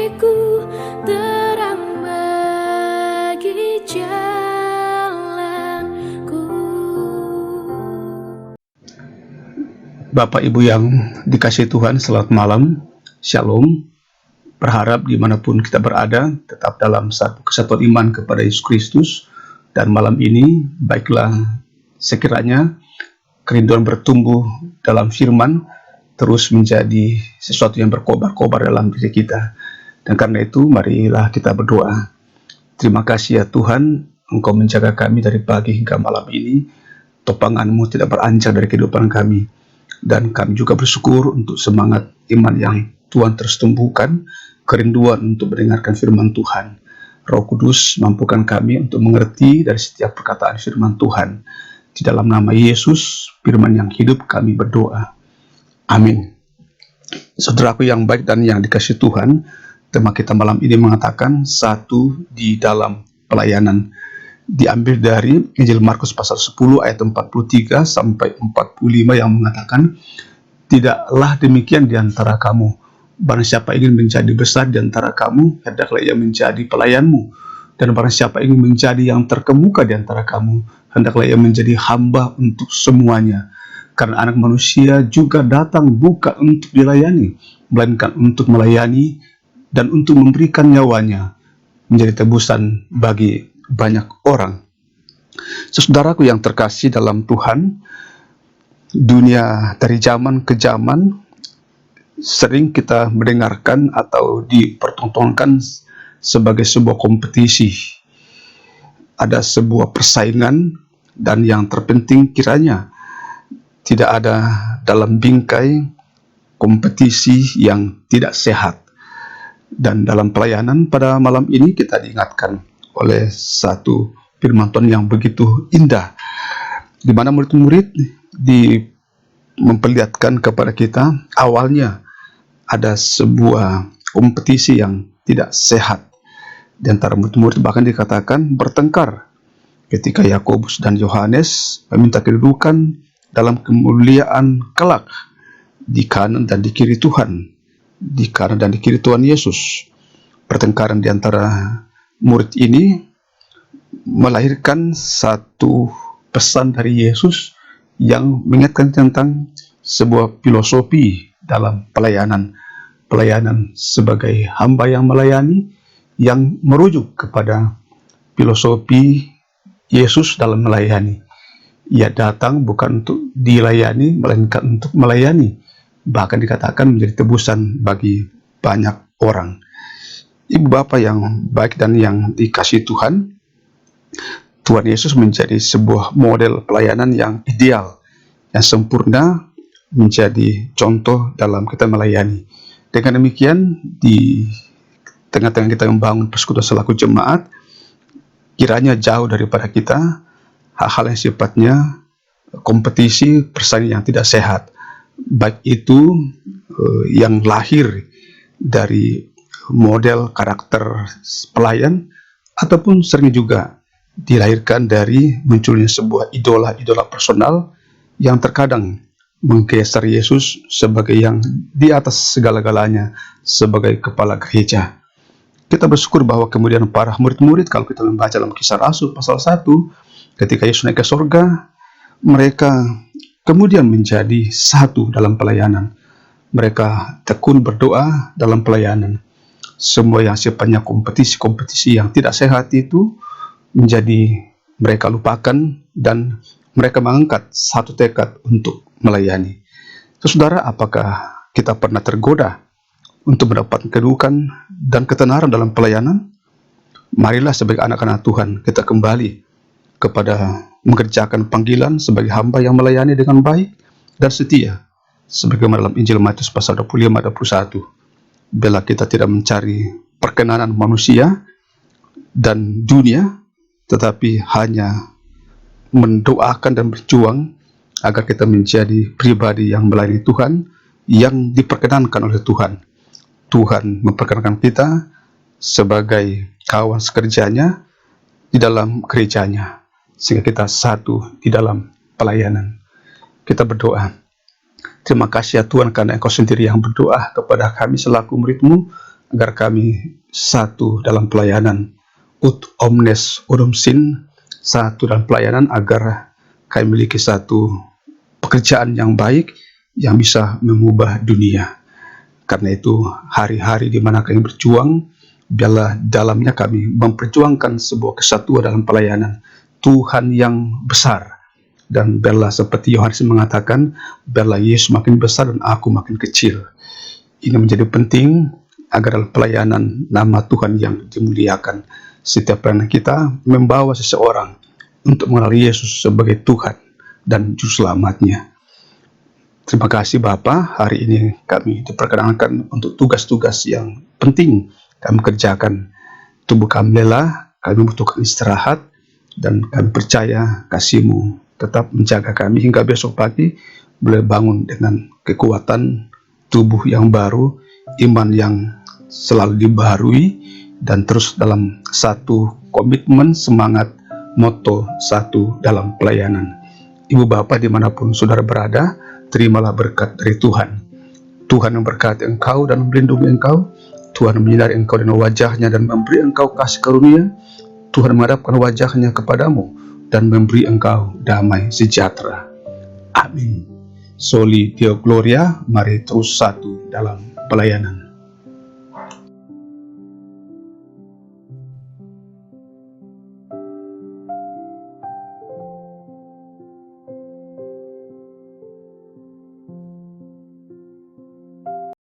bagiku, terang bagi jalanku. Bapak Ibu yang dikasihi Tuhan, selamat malam, Shalom. Berharap dimanapun kita berada, tetap dalam satu kesatuan iman kepada Yesus Kristus. Dan malam ini, baiklah sekiranya kerinduan bertumbuh dalam firman terus menjadi sesuatu yang berkobar-kobar dalam diri kita. Dan karena itu, marilah kita berdoa. Terima kasih ya Tuhan, Engkau menjaga kami dari pagi hingga malam ini. Topangan-Mu tidak beranjak dari kehidupan kami. Dan kami juga bersyukur untuk semangat iman yang Tuhan terus tumbuhkan, kerinduan untuk mendengarkan firman Tuhan. Roh Kudus mampukan kami untuk mengerti dari setiap perkataan firman Tuhan. Di dalam nama Yesus, firman yang hidup, kami berdoa. Amin. Saudaraku yang baik dan yang dikasihi Tuhan, tema kita malam ini mengatakan satu di dalam pelayanan. Diambil dari Injil Markus pasal 10 ayat 43 sampai 45 yang mengatakan, tidaklah demikian di antara kamu. Barang siapa ingin menjadi besar di antara kamu, hendaklah ia menjadi pelayanmu. Dan barang siapa ingin menjadi yang terkemuka di antara kamu, hendaklah ia menjadi hamba untuk semuanya. Karena anak manusia juga datang bukan untuk dilayani, melainkan untuk melayani dan untuk memberikan nyawanya menjadi tebusan bagi banyak orang. Saudaraku yang terkasih dalam Tuhan, dunia dari zaman ke zaman sering kita mendengarkan atau dipertontonkan sebagai sebuah kompetisi. Ada sebuah persaingan, dan yang terpenting kiranya tidak ada dalam bingkai kompetisi yang tidak sehat. Dan dalam pelayanan pada malam ini kita diingatkan oleh satu firman Tuhan yang begitu indah, di mana murid-murid memperlihatkan kepada kita awalnya ada sebuah kompetisi yang tidak sehat. Di antara murid-murid bahkan dikatakan bertengkar ketika Yakobus dan Yohanes meminta kedudukan dalam kemuliaan kelak di kanan dan di kiri Tuhan, di kanan dan di kiri Tuhan Yesus. Pertengkaran di antara murid ini melahirkan satu pesan dari Yesus yang mengingatkan tentang sebuah filosofi dalam pelayanan. Pelayanan sebagai hamba yang melayani, yang merujuk kepada filosofi Yesus dalam melayani. Ia datang bukan untuk dilayani, melainkan untuk melayani. Bahkan dikatakan menjadi tebusan bagi banyak orang. Ibu Bapak yang baik dan yang dikasihi Tuhan, Tuhan Yesus menjadi sebuah model pelayanan yang ideal, yang sempurna, menjadi contoh dalam kita melayani. Dengan demikian, di tengah-tengah kita membangun persekutuan selaku jemaat, kiranya jauh daripada kita hal-hal yang sifatnya kompetisi, persaingan yang tidak sehat. Baik itu yang lahir dari model karakter pelayan, ataupun sering juga dilahirkan dari munculnya sebuah idola-idola personal yang terkadang menggeser Yesus sebagai yang di atas segala-galanya, sebagai kepala gereja. Kita bersyukur bahwa kemudian para murid-murid, kalau kita membaca dalam Kisah Rasul pasal 1, ketika Yesus naik ke surga, mereka kemudian menjadi satu dalam pelayanan. Mereka tekun berdoa dalam pelayanan. Semua yang sifatnya kompetisi-kompetisi yang tidak sehat itu menjadi mereka lupakan, dan mereka mengangkat satu tekad untuk melayani. Saudara, apakah kita pernah tergoda untuk mendapatkan kedudukan dan ketenaran dalam pelayanan? Marilah sebagai anak-anak Tuhan kita kembali kepada mengerjakan panggilan sebagai hamba yang melayani dengan baik dan setia, sebagaimana dalam Injil Matius pasal 25-21. Bila kita tidak mencari perkenanan manusia dan dunia, tetapi hanya mendoakan dan berjuang agar kita menjadi pribadi yang melayani Tuhan, yang diperkenankan oleh Tuhan. Tuhan memperkenankan kita sebagai kawan sekerjanya di dalam gerejanya, sehingga kita satu di dalam pelayanan. Kita berdoa. Terima kasih ya Tuhan, karena Engkau sendiri yang berdoa kepada kami selaku murid-Mu, agar kami satu dalam pelayanan, ut omnes unum sin, satu dalam pelayanan agar kami memiliki satu pekerjaan yang baik yang bisa mengubah dunia. Karena itu hari-hari di mana kami berjuang, biarlah dalamnya kami memperjuangkan sebuah kesatuan dalam pelayanan Tuhan yang besar. Dan biarlah seperti Yohanes mengatakan, biarlah Yesus makin besar dan aku makin kecil. Ini menjadi penting agar dalam pelayanan nama Tuhan yang dimuliakan. Setiap pelayanan kita membawa seseorang untuk mengenal Yesus sebagai Tuhan dan Juru Selamatnya. Terima kasih Bapa, hari ini kami diperkenankan untuk tugas-tugas yang penting kami kerjakan. Tubuh kami lelah, kami membutuhkan istirahat, dan kami percaya kasih-Mu tetap menjaga kami hingga besok pagi boleh bangun dengan kekuatan tubuh yang baru, iman yang selalu dibaharui, dan terus dalam satu komitmen, semangat, moto satu dalam pelayanan. Ibu Bapa dimanapun saudara berada, terimalah berkat dari Tuhan. Tuhan memberkati engkau dan melindungi engkau. Tuhan menyinari engkau dengan wajahnya dan memberi engkau kasih karunia. Tuhan menghadapkan wajahnya kepadamu dan memberi engkau damai sejahtera. Amin. Soli Deo Gloria, mari terus satu dalam pelayanan.